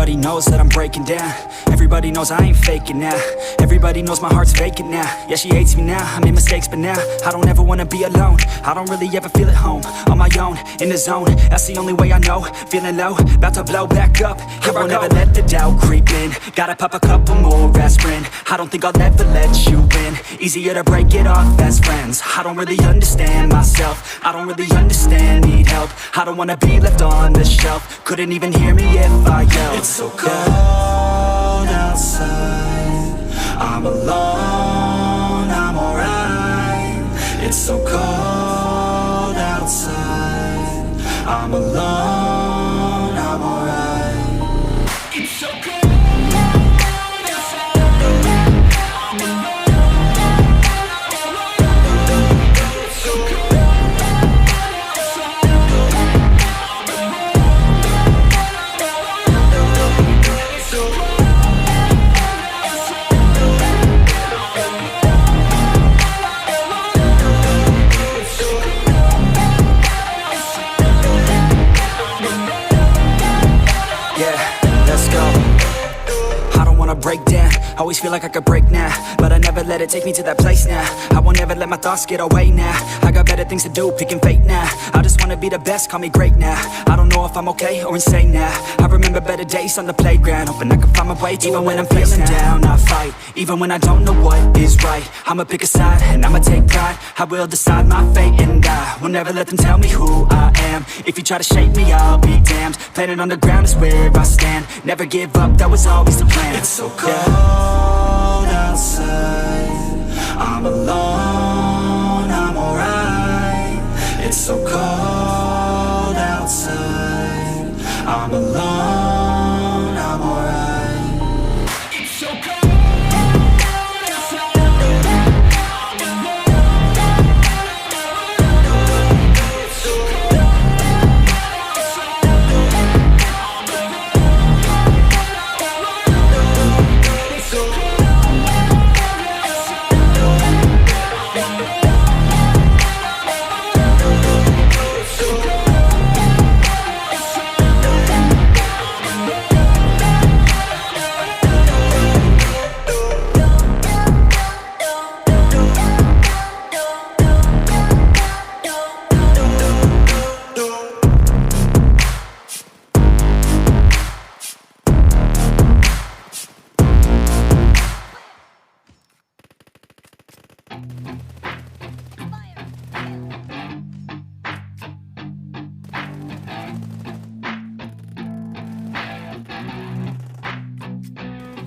Everybody knows that I'm breaking down. Everybody knows I ain't faking now. Everybody knows my heart's vacant now. Yeah, she hates me now, I made mistakes but now I don't ever wanna be alone. I don't really ever feel at home. On my own, in the zone, that's the only way I know. Feeling low, about to blow back up. Here I won't ever let the doubt creep in. Gotta pop a couple more aspirin. I don't think I'll ever let you in. Easier to break it off best friends. I don't really understand myself. I don't really understand, need help. I don't wanna be left on the shelf. Couldn't even hear me if I yelled. It's so cold outside, I'm alone, I'm alright. It's so cold outside, I'm alone, I'm alright. It's so cold. Break down, always feel like I could break now, but I never let it take me to that place now. I won't ever let my thoughts get away now. I got better things to do, picking fate now. I just wanna be the best, call me great now. I don't know if I'm okay or insane now. I remember better days on the playground, hoping I can find my way to even when I'm feeling down, I fight, even when I don't know what is right. I'ma pick a side, and I'ma take pride. I will decide my fate, and I will never let them tell me who I am. If you try to shape me, I'll be damned. Planet on the ground is where I stand. Never give up, that was always the plan. It's so cold outside, I'm alone, I'm alright. It's so cold outside, I'm alone, I'm alright. It's so cold.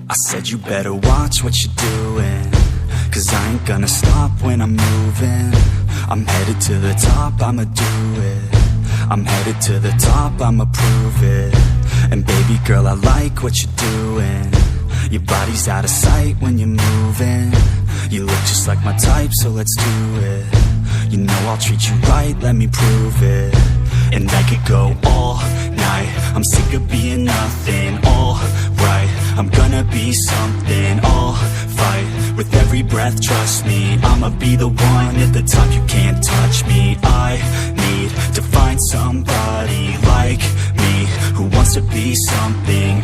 I said you better watch what you're doing, 'cause I ain't gonna stop when I'm moving. I'm headed to the top, I'ma do it. I'm headed to the top, I'ma prove it. And baby girl, I like what you're doing. Your body's out of sight when you're moving. You look just like my type, so let's do it. You know I'll treat you right, let me prove it. And I could go all night, I'm sick of being nothing. All right, I'm gonna be something. I'll fight with every breath, trust me. I'ma be the one at the top, you can't touch me. I need to find somebody like me, who wants to be something.